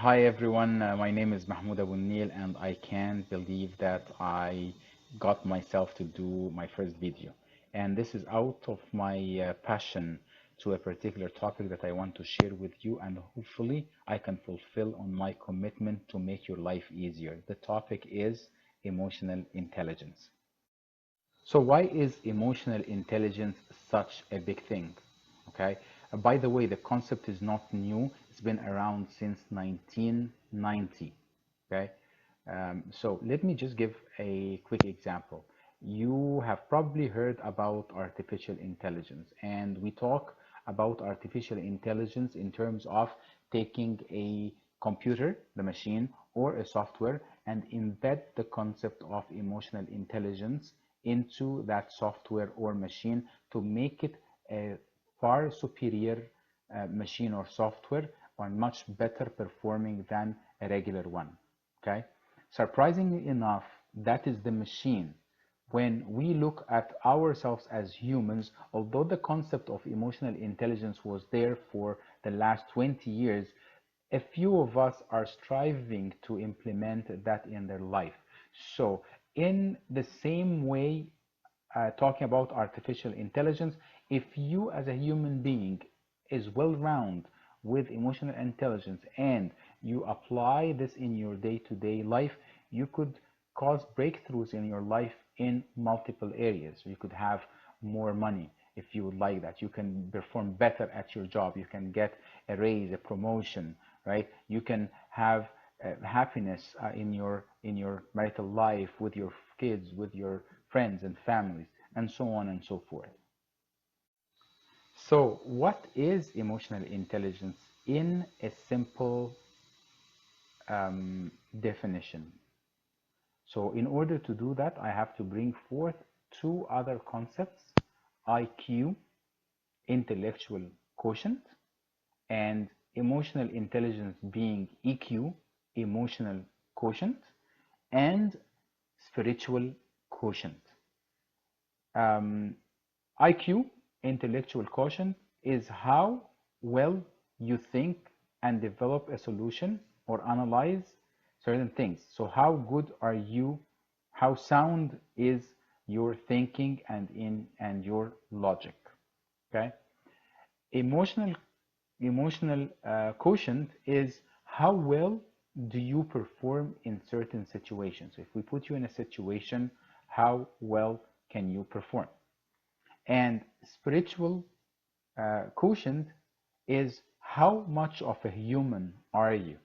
Hi everyone, my name is Abou-Elneel and I can't believe that I got myself to do my first video. And this is out of my passion to a particular topic that I want to share with you, and hopefully I can fulfill on my commitment to make your life easier. The topic is emotional intelligence. So why is emotional intelligence such a big thing? Okay. By the way, the concept is not new. It's been around since 1990. Okay. So let me just give a quick example. You have probably heard about artificial intelligence, and we talk about artificial intelligence in terms of taking a computer, the machine, or a software and embed the concept of emotional intelligence into that software or machine to make it a far superior machine or software, or much better performing than a regular one. Okay. Surprisingly enough, that is the machine. When we look at ourselves as humans, although the concept of emotional intelligence was there for the last 20 years, a few of us are striving to implement that in their life. So, in the same way, talking about artificial intelligence, if you as a human being is well-rounded with emotional intelligence and you apply this in your day-to-day life, you could cause breakthroughs in your life in multiple areas. You could have more money if you would like that. You can perform better at your job. You can get a raise, a promotion, right? You can have happiness in your marital life with your kids, with your friends and families, and so on and so forth. So, what is emotional intelligence in a simple definition? So, in order to do that, I have to bring forth two other concepts: IQ, intellectual quotient, and emotional intelligence being EQ, emotional quotient, and spiritual quotient. IQ, intellectual quotient, is how well you think and develop a solution or analyze certain things. So how good are you? How sound is your thinking and your logic? Okay. Emotional quotient is how well do you perform in certain situations. If we put you in a situation, how well can you perform? And spiritual quotient is how much of a human are you?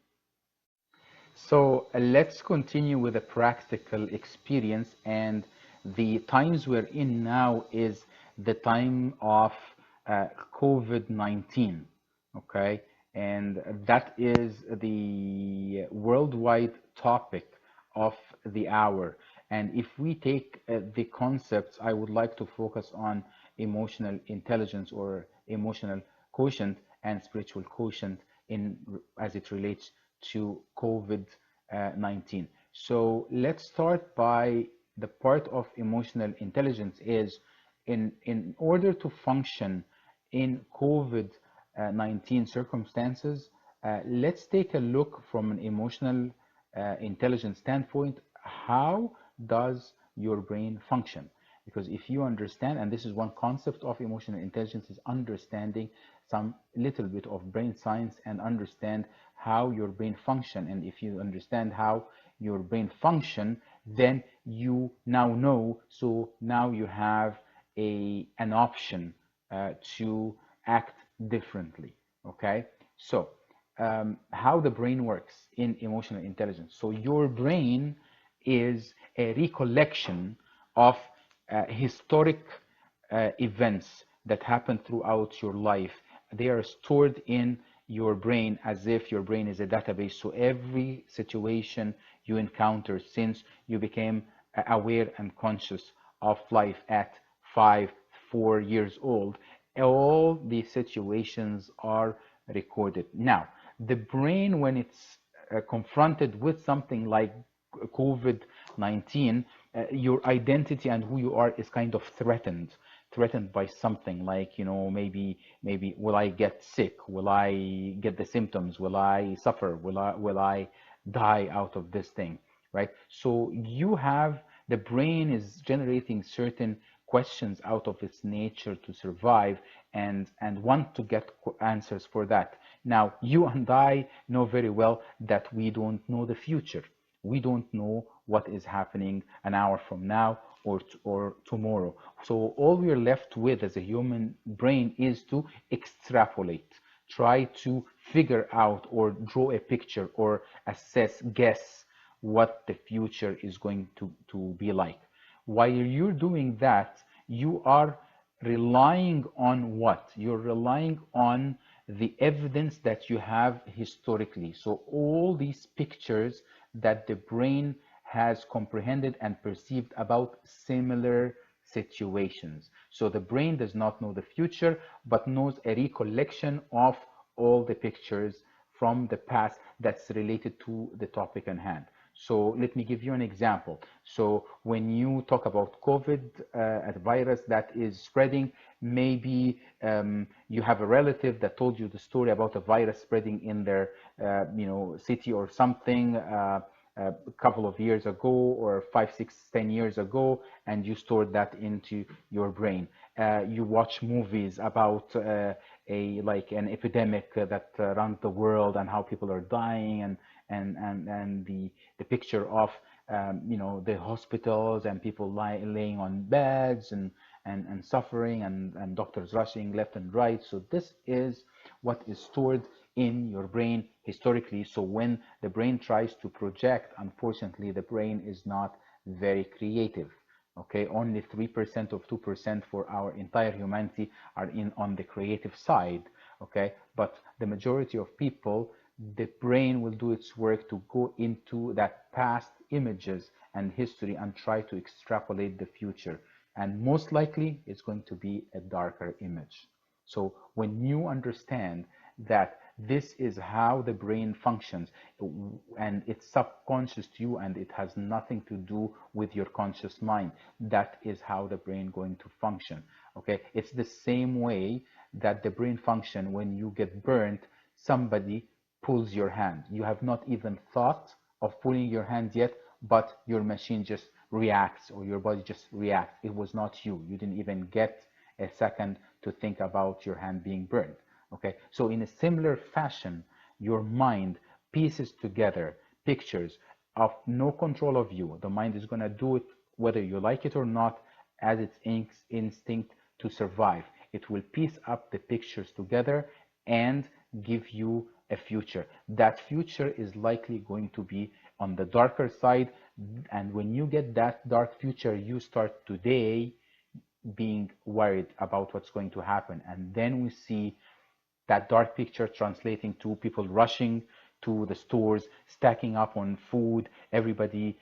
So let's continue with a practical experience, and the times we're in now is the time of COVID-19, okay? And that is the worldwide topic of the hour. And if we take the concepts, I would like to focus on emotional intelligence or emotional quotient and spiritual quotient in as it relates to COVID-19. So let's start by the part of emotional intelligence is in order to function in COVID-19 circumstances, let's take a look from an emotional intelligence standpoint. How does your brain function? Because if you understand, and this is one concept of emotional intelligence, is understanding some little bit of brain science and understand how your brain function. And if you understand how your brain function, then you now know. So now you have an option to act differently. Okay, so how the brain works in emotional intelligence. So your brain is a recollection of historic events that happen throughout your life. They are stored in your brain as if your brain is a database. So every situation you encounter since you became aware and conscious of life at 4 years old, all these situations are recorded. Now, the brain, when it's confronted with something like COVID-19, your identity and who you are is kind of threatened. threatened by something, like, maybe will I get sick? Will I get the symptoms? Will I suffer? Will I die out of this thing, right? So you have the brain is generating certain questions out of its nature to survive, and want to get answers for that. Now, you and I know very well that we don't know the future. We don't know what is happening an hour from now or tomorrow. So all we're left with as a human brain is to extrapolate, try to figure out or draw a picture or assess, guess what the future is going to be like. While you're doing that, you are relying on what? You're relying on the evidence that you have historically. So all these pictures that the brain has comprehended and perceived about similar situations. So the brain does not know the future, but knows a recollection of all the pictures from the past that's related to the topic in hand. So let me give you an example. So when you talk about COVID, a virus that is spreading, maybe you have a relative that told you the story about a virus spreading in their, city or something. A couple of years ago, or 5, 6, 10 years ago, and you stored that into your brain. You watch movies about a like an epidemic that runs the world, and how people are dying, and the picture of the hospitals, and people laying on beds, and suffering, and doctors rushing left and right. So this is what is stored in your brain historically. So when the brain tries to project, unfortunately, the brain is not very creative. Okay, only 3% of 2% for our entire humanity are in on the creative side. Okay, but the majority of people, the brain will do its work to go into that past images and history and try to extrapolate the future. And most likely, it's going to be a darker image. So when you understand that this is how the brain functions, and it's subconscious to you, and it has nothing to do with your conscious mind, that is how the brain going to function. Okay, it's the same way that the brain function when you get burnt. Somebody pulls your hand, you have not even thought of pulling your hand yet, but your machine just reacts, or your body just reacts. It was not you. You didn't even get a second to think about your hand being burned. Okay, so in a similar fashion, your mind pieces together pictures of no control of you. The mind is going to do it whether you like it or not, as its instinct to survive. It will piece up the pictures together and give you a future. That future is likely going to be on the darker side. And when you get that dark future, you start today being worried about what's going to happen. And then we see that dark picture translating to people rushing to the stores, stacking up on food. Everybody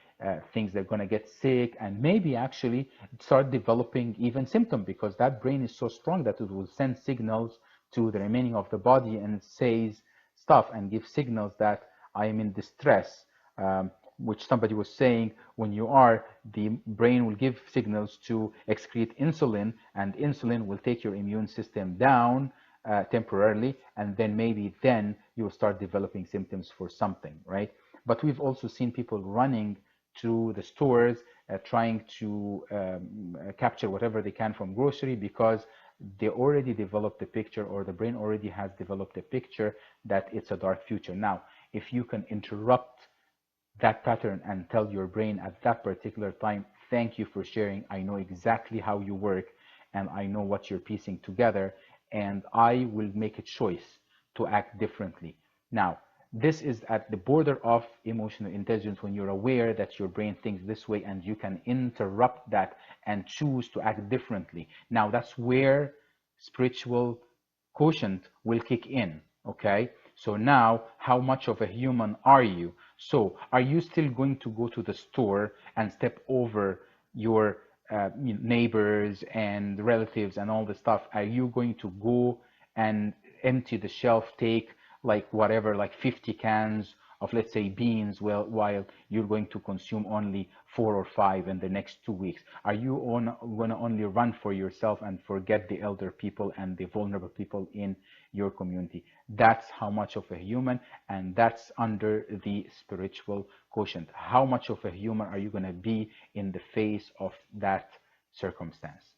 thinks they're going to get sick, and maybe actually start developing even symptoms, because that brain is so strong that it will send signals to the remaining of the body and says stuff and give signals that I am in distress. Which somebody was saying, when you are, the brain will give signals to excrete insulin, and insulin will take your immune system down temporarily, and then maybe then you'll start developing symptoms for something, right? But we've also seen people running to the stores, trying to capture whatever they can from grocery, because they already developed a picture, or the brain already has developed a picture that it's a dark future. Now, if you can interrupt that pattern and tell your brain at that particular time, thank you for sharing, I know exactly how you work, and I know what you're piecing together, and I will make a choice to act differently. Now, this is at the border of emotional intelligence, when you're aware that your brain thinks this way and you can interrupt that and choose to act differently. Now, that's where spiritual quotient will kick in. Okay, so now, how much of a human are you? So are you still going to go to the store and step over your neighbors and relatives and all the stuff? Are you going to go and empty the shelf, take like whatever, like 50 cans of let's say beans, while you're going to consume only 4 or 5 in the next 2 weeks? Are you going to only run for yourself and forget the elder people and the vulnerable people in your community? That's how much of a human, and that's under the spiritual quotient. How much of a human are you going to be in the face of that circumstance?